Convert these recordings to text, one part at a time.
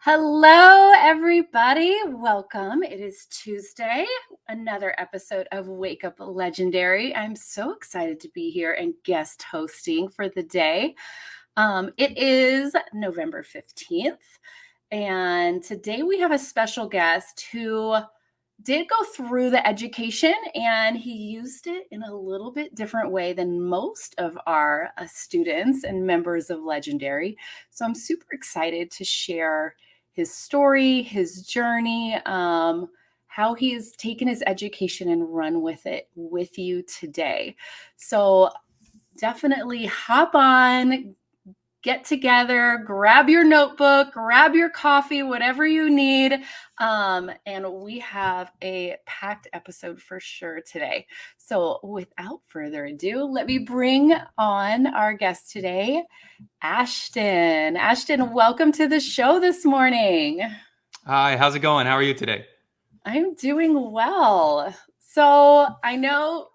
Hello, everybody. Welcome. It is Tuesday, another episode of Wake Up Legendary. I'm so excited to be here and guest hosting for the day. It is November 15th, and today we have a special guest who did go through the education and he used it in a little bit different way than most of our students and members of Legendary. So I'm super excited to share his story, his journey, how he's taken his education and run with it with you today. So definitely hop on, get together, grab your notebook, grab your coffee, whatever you need. And we have a packed episode for sure today. So without further ado, let me bring on our guest today, Ashton. Ashton, welcome to the show this morning. Hi, how's it going? How are you today? I'm doing well. So I know,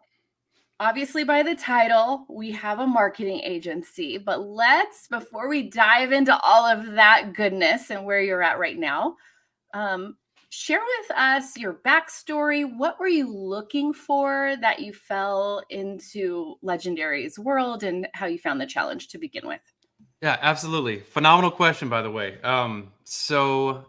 obviously, by the title, we have a marketing agency, but before we dive into all of that goodness and where you're at right now, share with us your backstory. What were you looking for that you fell into Legendary's world and how you found the challenge to begin with? Yeah, absolutely. Phenomenal question, by the way. So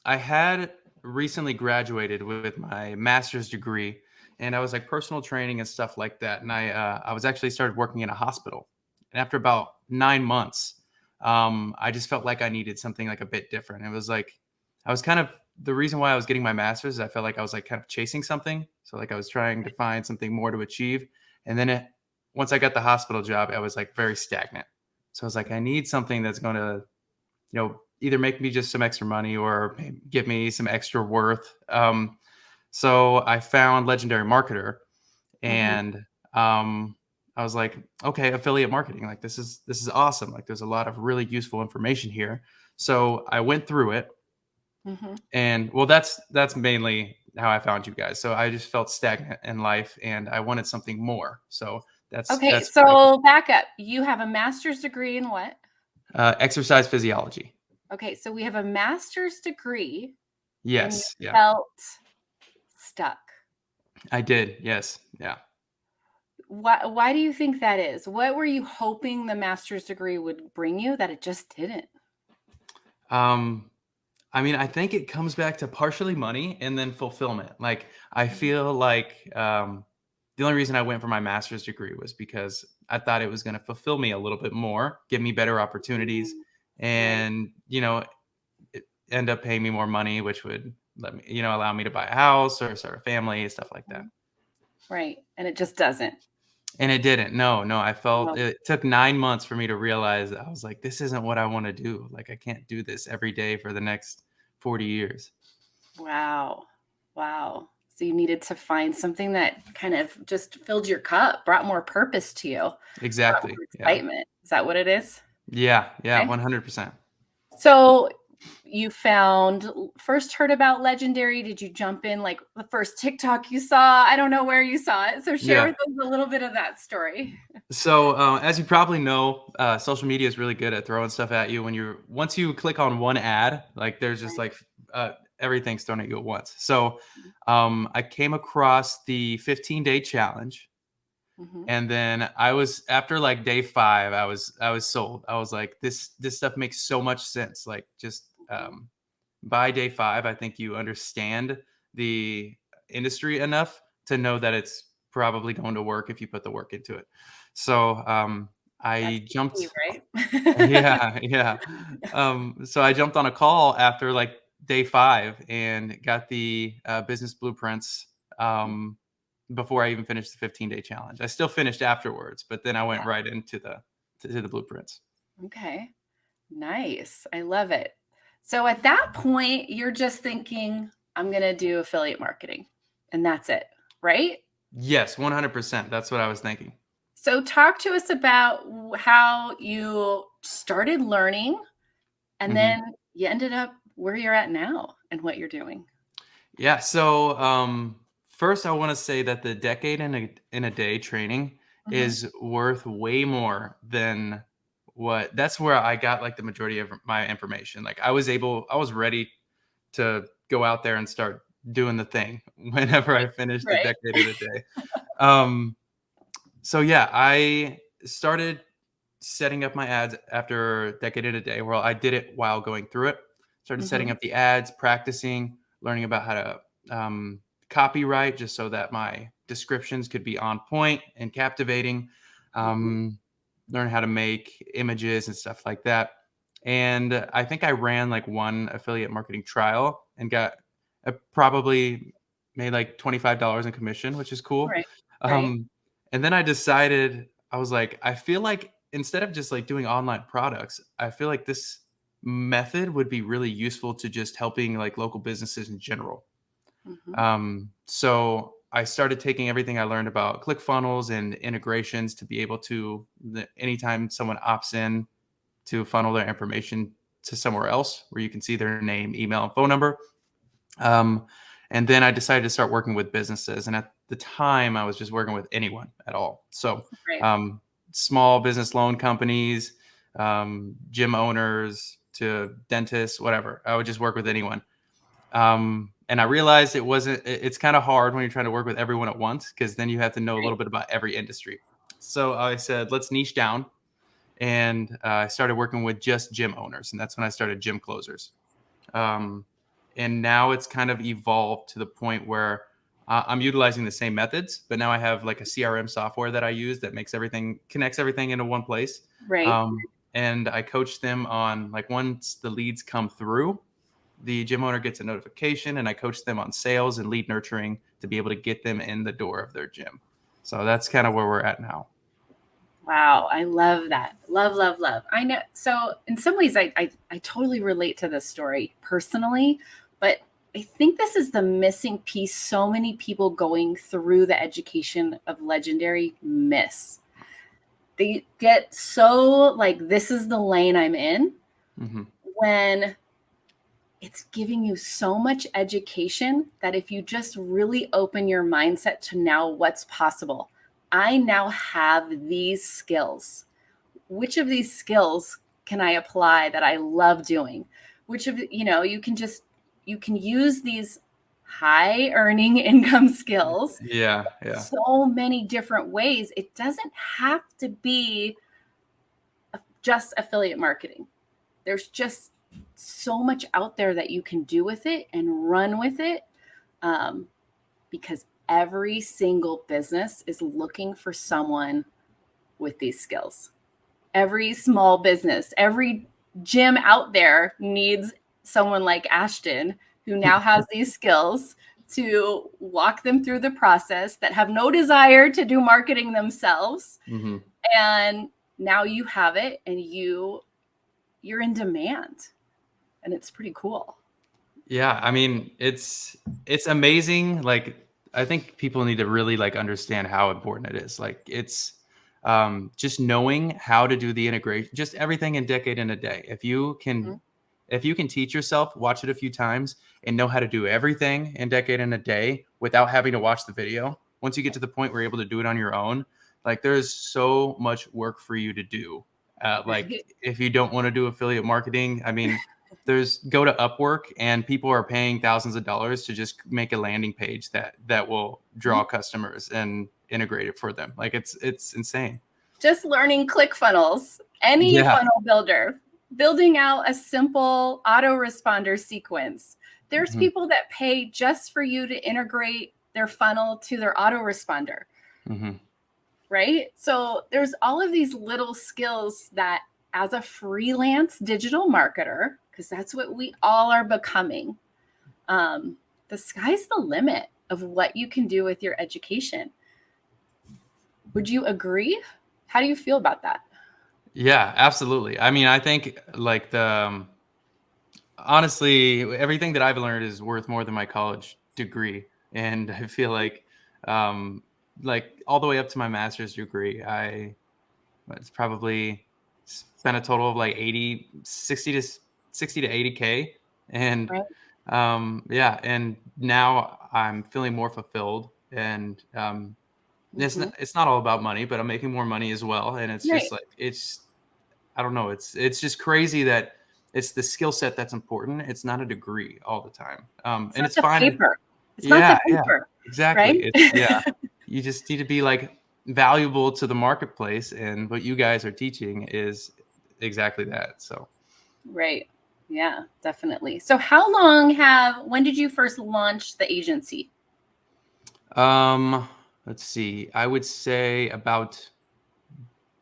I had recently graduated with my master's degree, and I was like personal training and stuff like that. And I was actually started working in a hospital. And after about 9 months, I just felt like I needed something like a bit different. It was like I was kind of the reason why I was getting my master's is I felt like I was like kind of chasing something. So like I was trying to find something more to achieve. And then once I got the hospital job, I was like very stagnant. So I was like, I need something that's going to, either make me just some extra money or give me some extra worth. So I found Legendary Marketer, Mm-hmm. and I was like, okay, affiliate marketing, like this is awesome. Like there's a lot of really useful information here. So I went through it, Mm-hmm. and well, that's mainly how I found you guys. So I just felt stagnant in life, and I wanted something more. So Okay, that's what I so back up. You have a master's degree in what? exercise physiology. Okay, so we have a master's degree and you Yes, yeah, felt stuck. I did. Yes, yeah. Why do you think that is? What were you hoping the master's degree would bring you that it just didn't? Um, I mean, I think it comes back to partially money and then fulfillment. Like, I feel like the only reason I went for my master's degree was because I thought it was going to fulfill me a little bit more, give me better opportunities, Mm, right, and end up paying me more money, which would let me, allow me to buy a house or start a family and stuff like that. right. And it just doesn't. And it didn't. No, no. I felt No. it took 9 months for me to realize that I was like, this isn't what I want to do. Like, I can't do this every day for the next 40 years. Wow. Wow. So you needed to find something that kind of just filled your cup, brought more purpose to you, brought Exactly. more Yeah. excitement. Is that what it is? Yeah. Yeah. Okay. 100%. So you first heard about Legendary. Did you jump in like the first TikTok you saw? I don't know where you saw it. So share Yeah. with us a little bit of that story. So, as you probably know, social media is really good at throwing stuff at you. Once you click on one ad, like there's just like everything's thrown at you at once. So, I came across the 15-day challenge. Mm-hmm. And then I was after like day 5, I was sold. I was like, this stuff makes so much sense. Like just by day 5, I think you understand the industry enough to know that it's probably going to work if you put the work into it. So That's I the key, jumped. right? Yeah, yeah. So I jumped on a call after like day 5 and got the business blueprints. Before I even finished the 15-day challenge. I still finished afterwards, but then I went right into the blueprints. Okay. Nice. I love it. So at that point, you're just thinking, I'm going to do affiliate marketing and that's it, right? Yes, 100%. That's what I was thinking. So talk to us about how you started learning and Mhm. then you ended up where you're at now and what you're doing. Yeah. So first, I want to say that the decade in a day training Mhm. is worth way more than that's where I got like the majority of my information. Like I was ready to go out there and start doing the thing whenever I finished a Right. decade in a day. Um, so yeah, I started setting up my ads after decade in a day. Well, I did it while going through it. Started setting Hmm. up the ads, practicing, learning about how to copyright, just so that my descriptions could be on point and captivating. Hmm. Learn how to make images and stuff like that. And I think I ran like one affiliate marketing trial and got probably made like $25 in commission, which is cool. Right. Right. Um, and then I decided, I was like, I feel like instead of just like doing online products, I feel like this method would be really useful to just helping like local businesses in general. Hmm. So I started taking everything I learned about ClickFunnels and integrations to be able to, anytime someone opts in, to funnel their information to somewhere else where you can see their name, email, and phone number. Um, and then I decided to start working with businesses. And at the time, I was just working with anyone at all. So Right. um, small business loan companies, gym owners to dentists, whatever. I would just work with anyone. And I realized it's kind of hard when you're trying to work with everyone at once, because then you have to know a Right. little bit about every industry. So I said, let's niche down. And I started working with just gym owners. And that's when I started Gym Closers. Um, and now it's kind of evolved to the point where I'm utilizing the same methods, but now I have like a CRM software that I use that connects everything into one place. Right. And I coach them on, like, once the leads come through, the gym owner gets a notification, and I coach them on sales and lead nurturing to be able to get them in the door of their gym. So that's kind of where we're at now. Wow, I love that. Love, love, love. I know. So, in some ways, I totally relate to this story personally, but I think this is the missing piece so many people going through the education of Legendary miss. They get so like, this is the lane I'm in, Hmm. when it's giving you so much education that if you just really open your mindset to now what's possible, I now have these skills. Which of these skills can I apply that I love doing? Which of, you can use these high earning income skills Yeah, yeah. so many different ways. It doesn't have to be just affiliate marketing. There's just so much out there that you can do with it and run with it, um, because every single business is looking for someone with these skills. Every small business, every gym out there needs someone like Ashton, who now has these skills to walk them through the process, that have no desire to do marketing themselves. Hmm. And now you have it, and you're in demand, and it's pretty cool. Yeah, I mean, it's amazing. Like, I think people need to really like understand how important it is. Like, it's just knowing how to do the integration, just everything in decade in a day. Mhm. If you can teach yourself, watch it a few times, and know how to do everything in decade in a day without having to watch the video. Once you get to the point where you're able to do it on your own, like, there's so much work for you to do. Like, Right. if you don't want to do affiliate marketing, I mean, go to Upwork, and people are paying thousands of dollars to just make a landing page that will draw Mhm. customers and integrate it for them. Like, it's insane. Just learning ClickFunnels, any Yeah. funnel builder, building out a simple autoresponder sequence. There's Hmm. people that pay just for you to integrate their funnel to their autoresponder, Hmm. right? So there's all of these little skills that, as a freelance digital marketer, because that's what we all are becoming, the sky's the limit of what you can do with your education. Would you agree? How do you feel about that? Yeah, absolutely. I mean, I think like honestly, everything that I've learned is worth more than my college degree, and I feel um, like all the way up to my master's degree, it's probably spent a total of like 60 to 80K, and Right. yeah, and now I'm feeling more fulfilled, and Mm-hmm. it's not all about money, but I'm making more money as well, and it's just Right. like I don't know. It's just crazy that it's the skill set that's important. It's not a degree all the time. It's And not it's the fine. paper. It's not the Yeah, yeah, paper, exactly. right? It's yeah. You just need to be like valuable to the marketplace, and what you guys are teaching is exactly that. So, Right. Yeah, definitely. So when did you first launch the agency? let's see. I would say about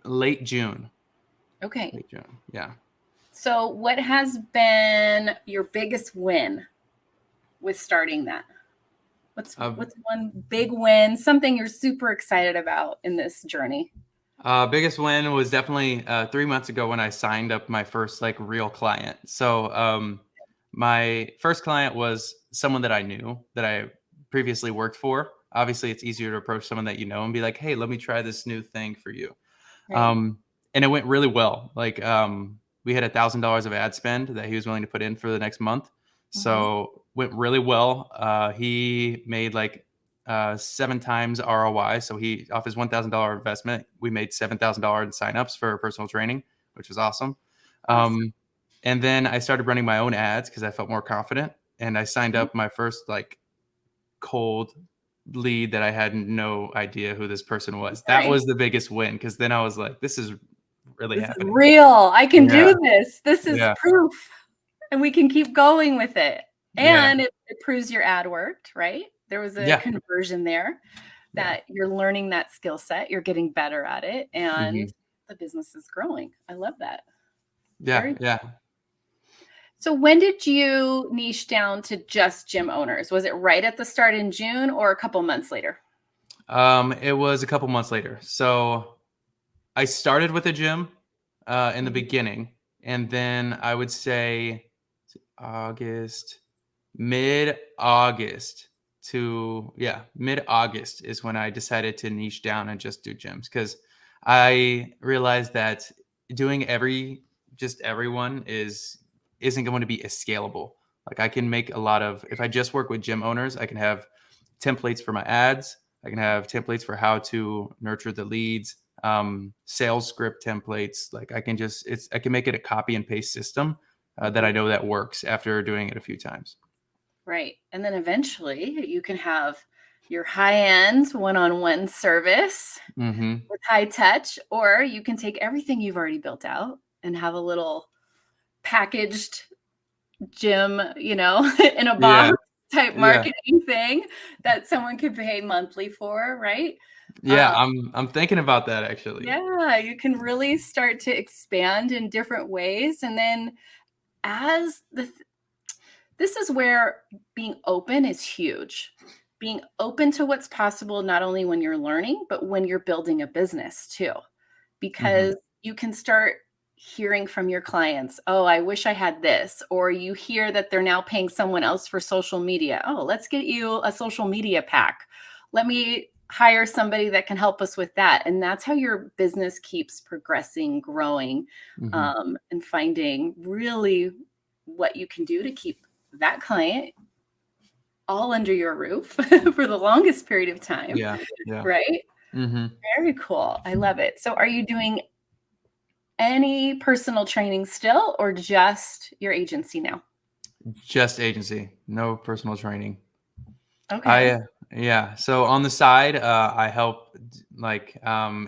late June. Okay. Late June. Yeah. So what has been your biggest win with starting that? Uh, What's one big win, something you're super excited about in this journey? Biggest win was definitely 3 months ago when I signed up my first like real client. So my first client was someone that I knew that I previously worked for. Obviously, it's easier to approach someone that you know and be like, "Hey, let me try this new thing for you." Right. Um, and it went really well. Like we had $1,000 of ad spend that he was willing to put in for the next month. Hmm. So went really well. He made like 7 times ROI. So he off his $1,000 investment, we made $7,000 in signups for personal training, which was awesome. Awesome. Um, and then I started running my own ads because I felt more confident. And I signed Mhm. up my first like cold lead that I had no idea who this person was. That Right. was the biggest win because then I was like, this is really This is happening. real. I can Yeah, do this. This is yeah, proof. And we can keep going with it. yeah, And it proves your ad worked, right? There was a yeah, conversion there yeah, that you're learning that skill set, you're getting better at it, and mhm, the business is growing. I love that. yeah, Very yeah. So when did you niche down to just gym owners? Was it right at the start in June or a couple months later? It was a couple months later. So I started with a gym in the Mhm. beginning, and then I would say August, mid August mid August is when I decided to niche down and just do gyms because I realized that doing just everyone isn't going to be as scalable. Like I can make a lot of if I just work with gym owners, I can have templates for my ads. I can have templates for how to nurture the leads, sales script templates. Like I can make it a copy and paste system that I Mhm. know that works after doing it a few times. Right. And then eventually you can have your high-end one-on-one service Mhm. with high touch, or you can take everything you've already built out and have a little packaged gym, in a Yeah, box type yeah, marketing thing that someone could pay monthly for, right? yeah. Um, I'm thinking about that actually. yeah, you can really start to expand in different ways. And then as this is where being open is huge. Being open to what's possible, not only when you're learning, but when you're building a business too, Mhm. because you can start hearing from your clients, oh, I wish I had this. Or you hear that they're now paying someone else for social media. Oh, let's get you a social media pack. Let me hire somebody that can help us with that. And that's how your business keeps progressing, growing, Mhm. and finding really what you can do to keep that client all under your roof for the longest period of time, Yeah, yeah. right? Mhm. Very cool. I love it. So are you doing any personal training still or just your agency now? Just agency, no personal training. I Okay. yeah. So on the side, I help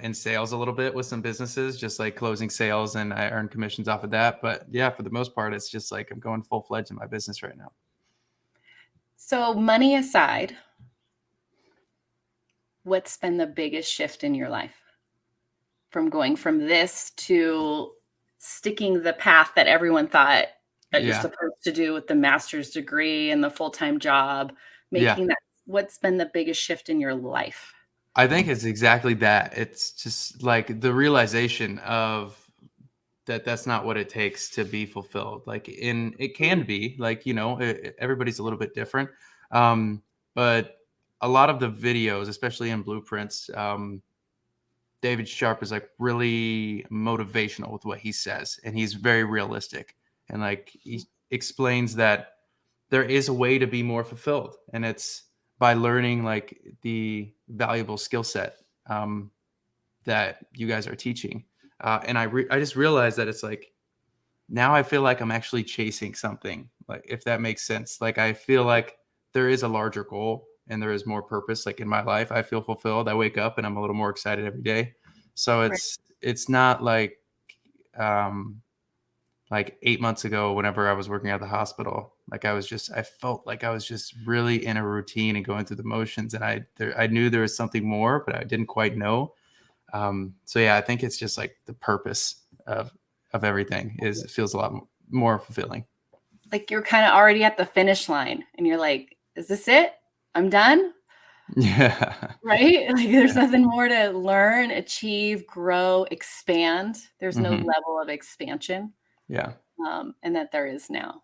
in sales a little bit with some businesses, just like closing sales, and I earn commissions off of that. But yeah, for the most part, it's just like I'm going full fledged in my business right now. So money aside, what's been the biggest shift in your life from going from this to sticking the path that everyone thought that you're Yeah, supposed to do with the master's degree and the full-time job, yeah. making that what's been the biggest shift in your life? I think it's exactly that. It's just like the realization of that that's not what it takes to be fulfilled. Like it Mm, can be like, everybody's a little bit different. But a lot of the videos, especially in blueprints, David Sharpe is like really motivational with what he says, and he's very realistic. And like he explains that there is a way to be more fulfilled, and it's by learning like the valuable skill set um, that you guys are teaching. And I just realized that it's like, now I feel like I'm actually chasing something, like, if that makes sense. Like, I feel like there is a larger goal and there is more purpose, like, in my life. I feel fulfilled. I wake up and I'm a little more excited every day. So Right. it's not um like 8 months ago whenever I was working at the hospital, like, I felt like I was just really in a routine and going through the motions, and I knew there was something more, but I didn't quite know. So yeah, I think it's just like the purpose of everything is it feels a lot more fulfilling. Like you're kind of already at the finish line and you're like, is this it? I'm done. Yeah. Right? Like there's Yeah. nothing more to learn, achieve, grow, expand. There's no Mhm. level of expansion, Yeah. and that there is now.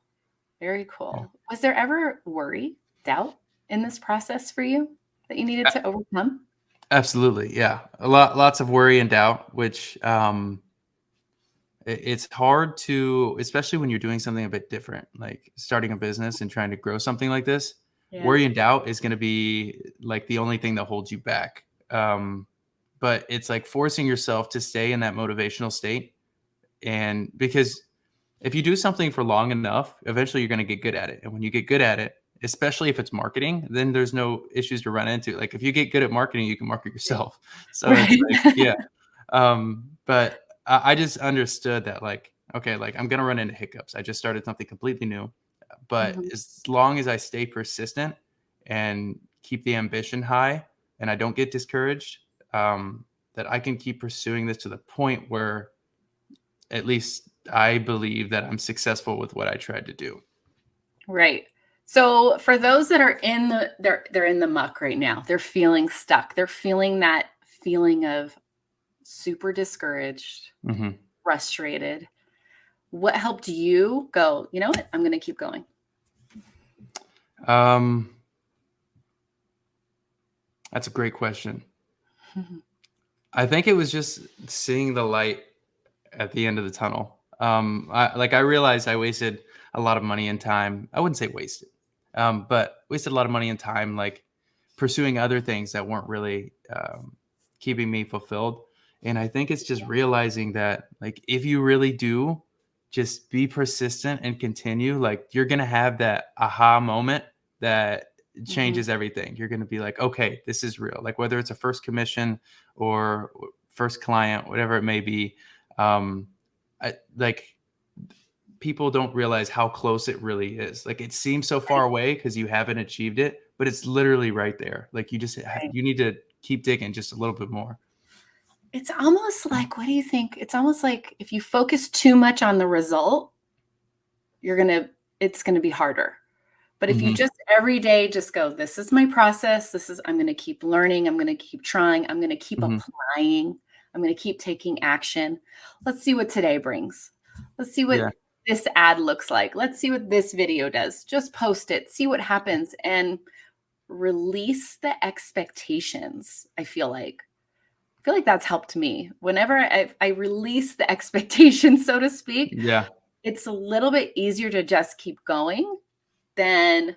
Very Yeah. cool. Was there ever worry, doubt in this process for you that you needed A to overcome? Absolutely, yeah. Lots of worry and doubt, which, it's hard to, especially when you're doing something a bit different, like starting a business and trying to grow something like this. Yeah. Worry and doubt is gonna be, like, the only thing that holds you back. But it's like forcing yourself to stay in that motivational state, and because if you do something for long enough, eventually you're gonna get good at it, and when you get good at it, especially if it's marketing, then there's no issues to run into. Like, if you get good at marketing, you can market yourself. So it's Right. like, yeah. But I just understood that, like, okay, like, I'm gonna run into hiccups. I just started something completely new, but Mhm. as long as I stay persistent and keep the ambition high, and I don't get discouraged, that I can keep pursuing this to the point where at least I believe that I'm successful with what I tried to do. Right. So for those that are in they're in the muck right now. They're feeling stuck. They're feeling that feeling of super discouraged, Mhm. frustrated. What helped you go, you know what? I'm going to keep going. Um, that's a great question. I think it was just seeing the light at the end of the tunnel. I realized I wasted a lot of money and time. I wouldn't say wasted, but wasted a lot of money and time, like pursuing other things that weren't really keeping me fulfilled. And I think it's just realizing that, like, if you really do just be persistent and continue, like, you're gonna have that aha moment that Mhm. changes everything. You're gonna be like, okay, this is real. Like, whether it's a first commission or first client, whatever it may be. um like, people don't realize how close it really is. Like, it seems so far Right, away because you haven't achieved it, but it's literally right there. Like, right. you need to keep digging just a little bit more. It's almost like, what do you think? It's almost like if you focus too much on the result, you're going to it's going to be harder. But if you Hmm. just every day just go, this is my process. I'm going to keep learning. I'm going to keep trying. I'm going to keep Hmm. applying. I'm going to keep taking action. Let's see what today brings. Let's see what Yeah. this ad looks like. Let's see what this video does. Just post it, see what happens, and release the expectations. I feel like that's helped me. Whenever I release the expectations, so to speak, Yeah. it's a little bit easier to just keep going than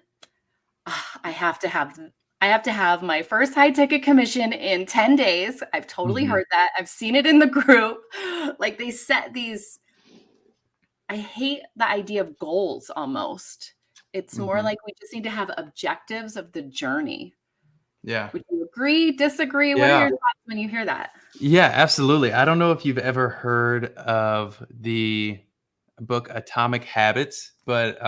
I have to have my first high ticket commission in 10 days. I've totally Hmm. heard that. I've seen it in the group. Like they set these I hate the idea of goals almost. It's more Hmm. like we just need to have objectives of the journey. Yeah. Would you agree, disagree? What are Yeah. your thoughts when you hear that? Yeah, absolutely. I don't know if you've ever heard of the book Atomic Habits, but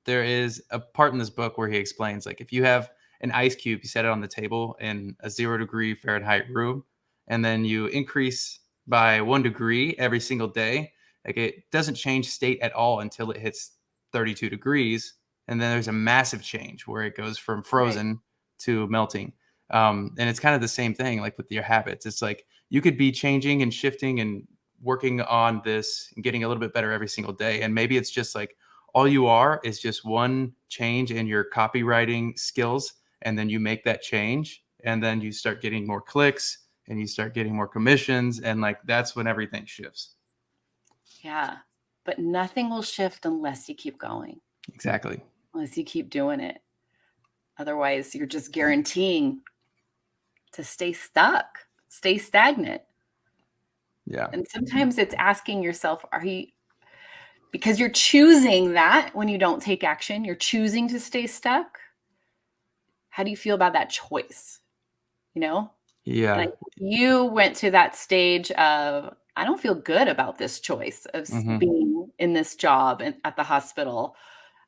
there is a part in this book where he explains, like, if you have an ice cube, you set it on the table in a 0 degree Fahrenheit room, and then you increase by 1 degree every single day, like, it doesn't change state at all until it hits 32 degrees. And then there's a massive change where it goes from Right. frozen to melting. And it's kind of the same thing, like with your habits. It's like, you could be changing and shifting and working on this and getting a little bit better every single day. And maybe it's just like all you are is just one change in your copywriting skills. And then you make that change, and then you start getting more clicks and you start getting more commissions. And, like, that's when everything shifts. Yeah. But nothing will shift unless you keep going, Exactly. unless you keep doing it. Otherwise, you're just guaranteeing to stay stuck, stay stagnant. Yeah. And sometimes it's asking yourself, because you're choosing that when you don't take action, you're choosing to stay stuck. How do you feel about that choice? You know? And I Yeah. think you went to that stage of, I don't feel good about this choice of Mhm. being in this job and at the hospital,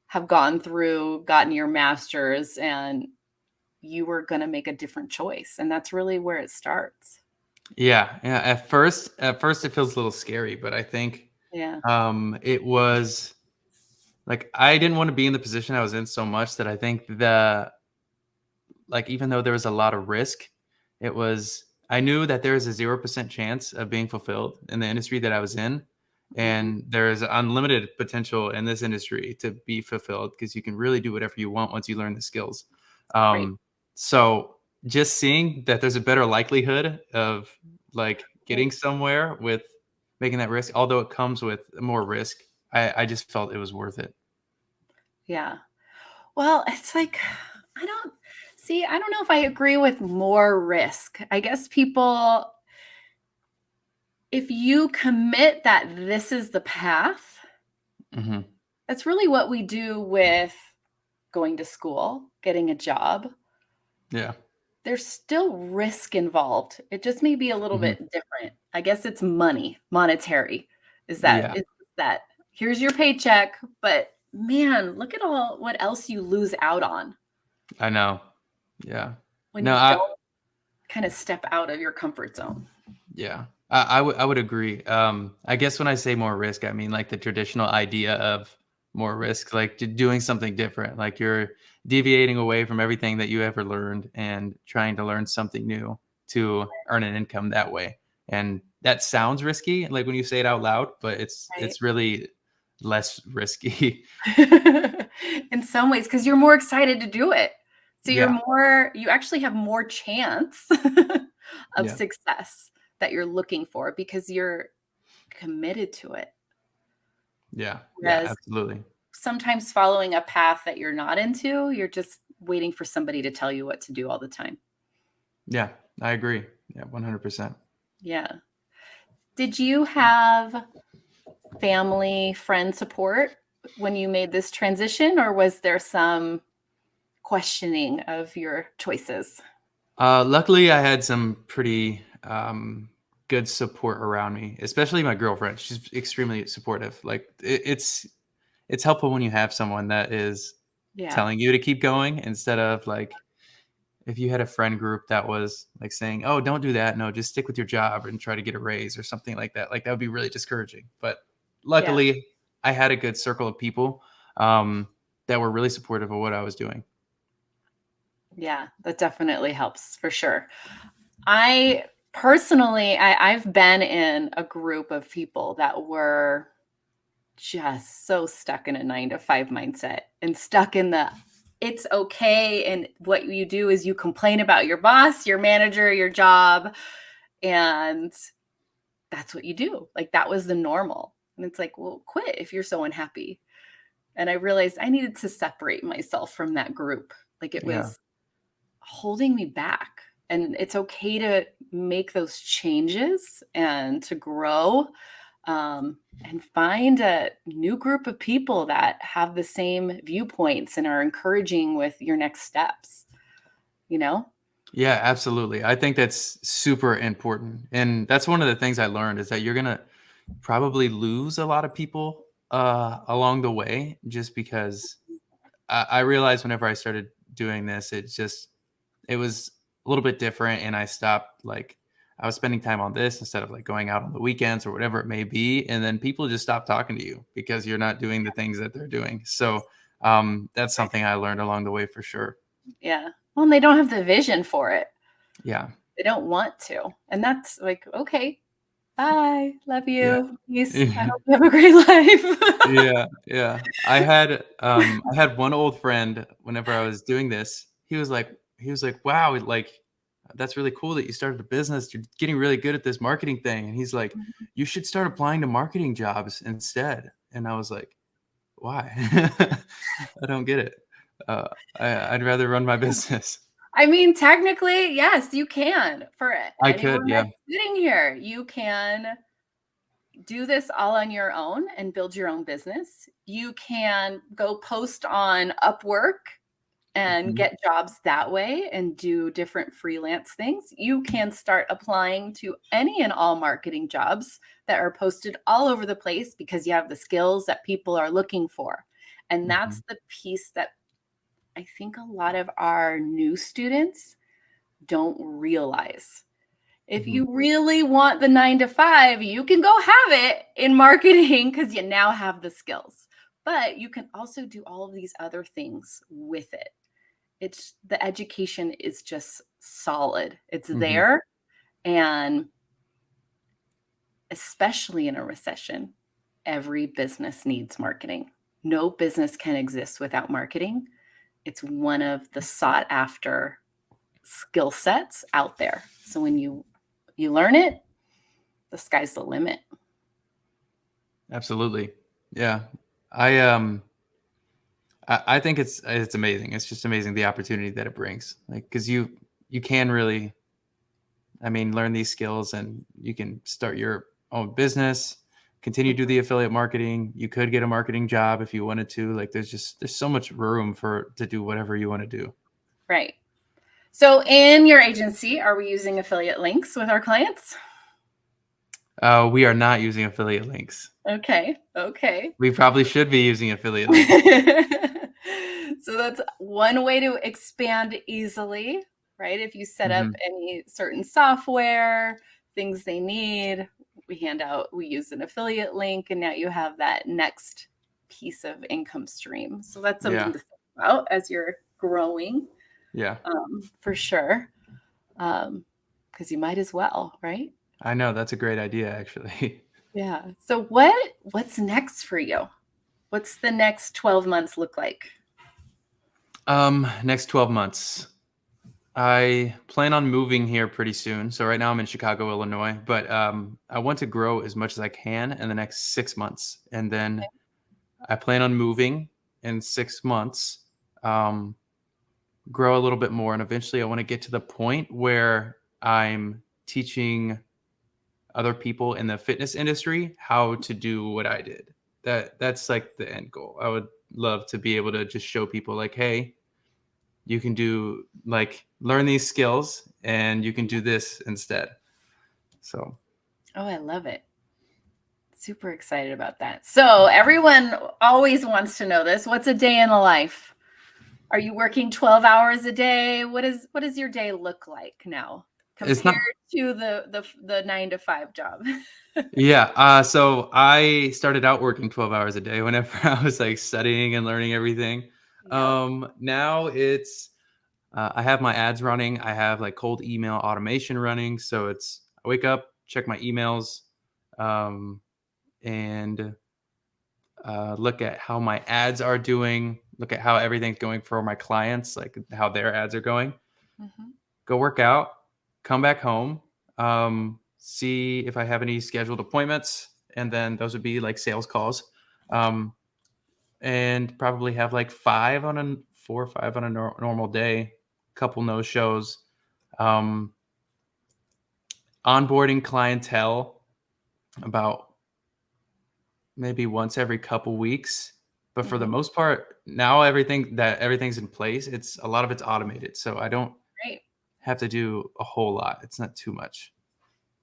have gone through, gotten your master's, and you were going to make a different choice. And that's really where it starts. Yeah, yeah, at first it feels a little scary, but I think, Yeah. it was like, I didn't wanna be in the position I was in so much that I think even though there was a lot of risk, I knew that there was a 0% chance of being fulfilled in the industry that I was in, Mhm. and there's unlimited potential in this industry to be fulfilled because you can really do whatever you want once you learn the skills. Right. So just seeing that there's a better likelihood of, Right. getting somewhere with making that risk, although it comes with more risk, I just felt it was worth it. Yeah. Well, it's like, I don't know if I agree with more risk. I guess people, if you commit that this is the path, Mhm. that's really what we do with going to school, getting a job. Yeah. There's still risk involved. It just may be a little Mhm. bit different. I guess it's monetary. Yeah, Is that here's your paycheck, but man, look at all what else you lose out on I know. Yeah. when No, you don't kind of step out of your comfort zone. yeah, I would agree. I guess when I say more risk, I mean like the traditional idea of more risk, like doing something different, like you're deviating away from everything that you ever learned and trying to learn something new to earn an income that way. And that sounds risky, like when you say it out loud, but Right. it's really less risky. In some ways, because you're more excited to do it. So Yeah, you actually have more chance of yeah, success that you're looking for because you're committed to it. yeah, yeah, Whereas absolutely. sometimes following a path that you're not into, you're just waiting for somebody to tell you what to do all the time. Yeah, I agree. Yeah, 100%. Yeah. Did you have family, friend support when you made this transition, or was there some questioning of your choices? Luckily, I had some pretty good support around me, especially my girlfriend. She's extremely supportive. Like it's helpful when you have someone that is Yeah. telling you to keep going instead of like if you had a friend group that was like saying, "Oh, don't do that. No, just stick with your job and try to get a raise or something like that." Like that would be really discouraging. But Yeah. luckily, I had a good circle of people um, that were really supportive of what I was doing. Yeah, that definitely helps for sure. I personally, I've been in a group of people that were just so stuck in a 9 to 5 mindset and stuck in the it's okay. And what you do is you complain about your boss, your manager, your job, and that's what you do. Like that was the normal. And it's like, well, quit if you're so unhappy. And I realized I needed to separate myself from that group. Like it Yeah. was holding me back. And it's okay to make those changes and to grow, and find a new group of people that have the same viewpoints and are encouraging with your next steps, you know? Yeah, absolutely. I think that's super important. And that's one of the things I learned is that you're going to probably lose a lot of people along the way just because I realized whenever I started doing this, it was a little bit different. And I stopped I was spending time on this instead of like going out on the weekends or whatever it may be. And then people just stop talking to you because you're not doing the things that they're doing. So that's something I learned along the way for sure. Yeah. Well, and they don't have the vision for it. Yeah. They don't want to. And that's like, okay, bye. Love Yeah. you. Peace. I hope you have a great life. Yeah, yeah. I had one old friend whenever I was doing this, he was like, "Wow, like, that's really cool that you started a business. You're getting really good at this marketing thing." And he's like, "You should start applying to marketing jobs instead." And I was like, "Why?" I don't get it. Uh, I'd rather run my business. I mean, technically, yes, you can. For I could, anyone yeah. that's sitting here, you can. do this all on your own and build your own business. You can go post on Upwork and get jobs that way and do different freelance things. You can start applying to any and all marketing jobs that are posted all over the place because you have the skills that people are looking for. And that's the piece that I think a lot of our new students don't realize. If you really want the 9 to 5, you can go have it in marketing because you now have the skills. But you can also do all of these other things with it. It's the education is just solid. It's there. And especially in a recession, every business needs marketing. No business can exist without marketing. It's one of the sought after skill sets out there. So when you learn it, the sky's the limit. Absolutely. Yeah. I think it's amazing. It's just amazing the opportunity that it brings. Like, because you can really, learn these skills and you can start your own business, continue to do the affiliate marketing. You could get a marketing job if you wanted to. Like, there's so much room to do whatever you want to do. Right. So in your agency, are we using affiliate links with our clients? We are not using affiliate links. Okay. We probably should be using affiliate links. So that's one way to expand easily, right? If you set up any certain software, things they need, we use an affiliate link, and now you have that next piece of income stream. So that's something to think about as you're growing. Yeah. For sure. Because you might as well, right? I know, that's a great idea, actually. Yeah. So what's next for you? What's the next 12 months look like? Next 12 months. I plan on moving here pretty soon. So right now I'm in Chicago, Illinois, but I want to grow as much as I can in the next 6 months. And then I plan on moving in 6 months, grow a little bit more. And eventually I want to get to the point where I'm teaching other people in the fitness industry how to do what I did. That's like the end goal. I would love to be able to just show people like, hey, you can learn these skills and you can do this instead. So. Oh, I love it. Super excited about that. So everyone always wants to know this. What's a day in the life? Are you working 12 hours a day? What does your day look like now compared to the 9 to 5 job? Yeah. So I started out working 12 hours a day whenever I was like studying and learning everything. Now it's, I have my ads running. I have like cold email automation running. So I wake up, check my emails, and look at how my ads are doing, look at how everything's going for my clients, like how their ads are going, go work out, come back home, see if I have any scheduled appointments. And then those would be like sales calls, and probably have like 4 or 5 on a normal day, couple no shows, onboarding clientele about maybe once every couple weeks. But for the most part, now everything's in place. A lot of it's automated. So I don't have to do a whole lot. It's not too much.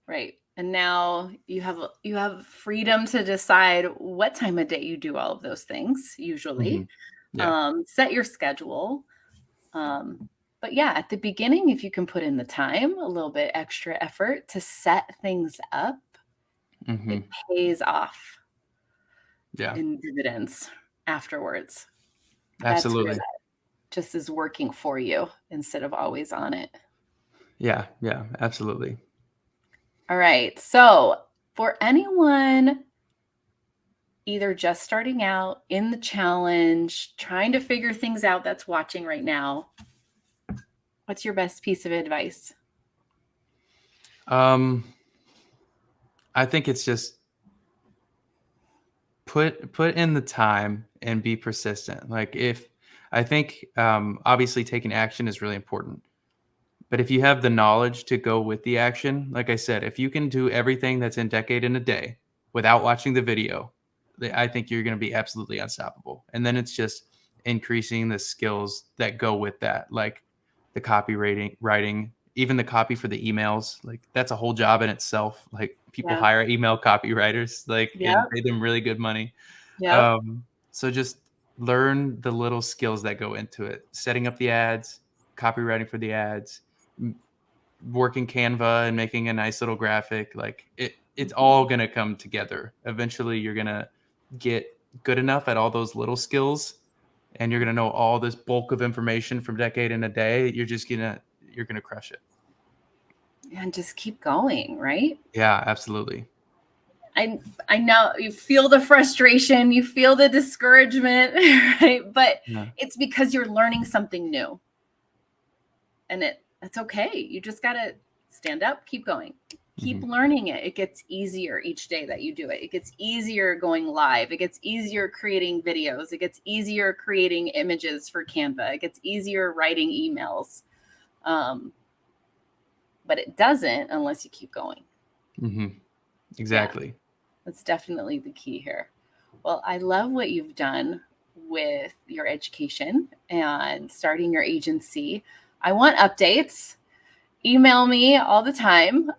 Right. And now you have freedom to decide what time of day you do all of those things, usually. Set your schedule. But yeah, at the beginning, if you can put in the time, a little bit extra effort to set things up, it pays off in dividends afterwards. Absolutely. That's just is working for you instead of always on it. Yeah, absolutely. All right. So for anyone either just starting out in the challenge, trying to figure things out that's watching right now, what's your best piece of advice? I think it's just put in the time and be persistent. Like I think obviously taking action is really important. But if you have the knowledge to go with the action, like I said, if you can do everything that's in Decade in a day, without watching the video, I think you're going to be absolutely unstoppable. And then it's just increasing the skills that go with that, like the writing, even the copy for the emails. Like that's a whole job in itself. Like people Yeah. hire email copywriters, like, and Yep. pay them really good money. Yep. So just learn the little skills that go into it: setting up the ads, copywriting for the ads, working Canva and making a nice little graphic. Like it's all going to come together. Eventually you're going to get good enough at all those little skills, and you're going to know all this bulk of information from decade in a day. You're going to crush it. And just keep going, right? Yeah, absolutely. I know you feel the frustration, you feel the discouragement, right? But Yeah. it's because you're learning something new. And that's okay. You just got to stand up, keep going. Keep learning it. It gets easier each day that you do it. It gets easier going live. It gets easier creating videos. It gets easier creating images for Canva. It gets easier writing emails. But it doesn't unless you keep going. Exactly. Yeah, that's definitely the key here. Well, I love what you've done with your education and starting your agency. I want updates. Email me all the time.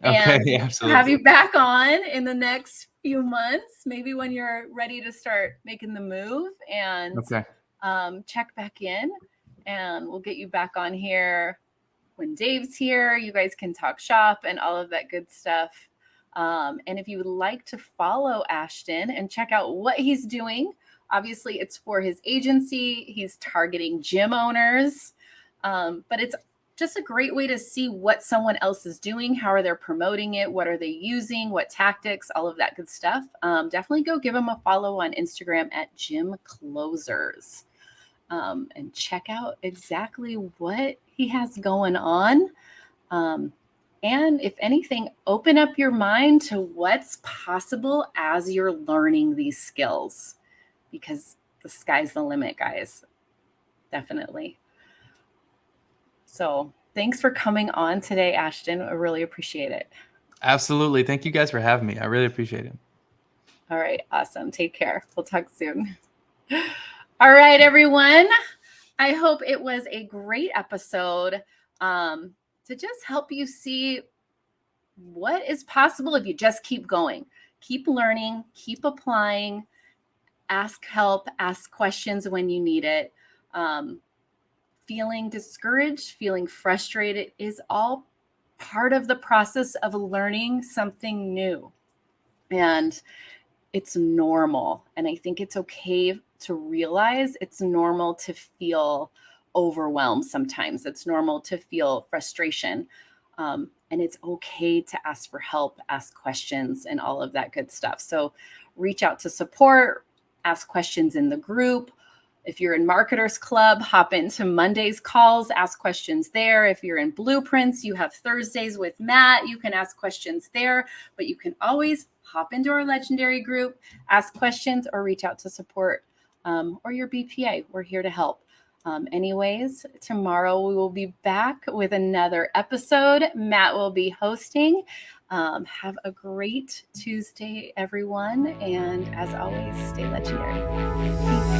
Okay, And absolutely. have you back on in the next few months, maybe when you're ready to start making the move, and check back in, and we'll get you back on here when Dave's here. You guys can talk shop and all of that good stuff. And if you would like to follow Ashton and check out what he's doing, obviously it's for his agency. He's targeting gym owners, but it's just a great way to see what someone else is doing. How are they promoting it? What are they using? What tactics? All of that good stuff. Definitely go give him a follow on Instagram at Gym Closers, and check out exactly what he has going on. And if anything, open up your mind to what's possible as you're learning these skills, because the sky's the limit, guys. Definitely. So thanks for coming on today, Ashton. I really appreciate it. Absolutely. Thank you guys for having me. I really appreciate it. All right. Awesome. Take care. We'll talk soon. All right, everyone. I hope it was a great episode to just help you see what is possible if you just keep going, keep learning, keep applying, ask help, ask questions when you need it. Feeling discouraged, feeling frustrated is all part of the process of learning something new. And it's normal. And I think it's okay to realize it's normal to feel overwhelmed sometimes. It's normal to feel frustration. And it's okay to ask for help, ask questions, and all of that good stuff. So reach out to support, ask questions in the group. If you're in Marketers Club, hop into Monday's calls, ask questions there. If you're in Blueprints, you have Thursdays with Matt. You can ask questions there, but you can always hop into our Legendary group, ask questions, or reach out to support or your BPA. We're here to help. Anyways, tomorrow we will be back with another episode. Matt will be hosting. Have a great Tuesday, everyone. And as always, stay legendary. Peace.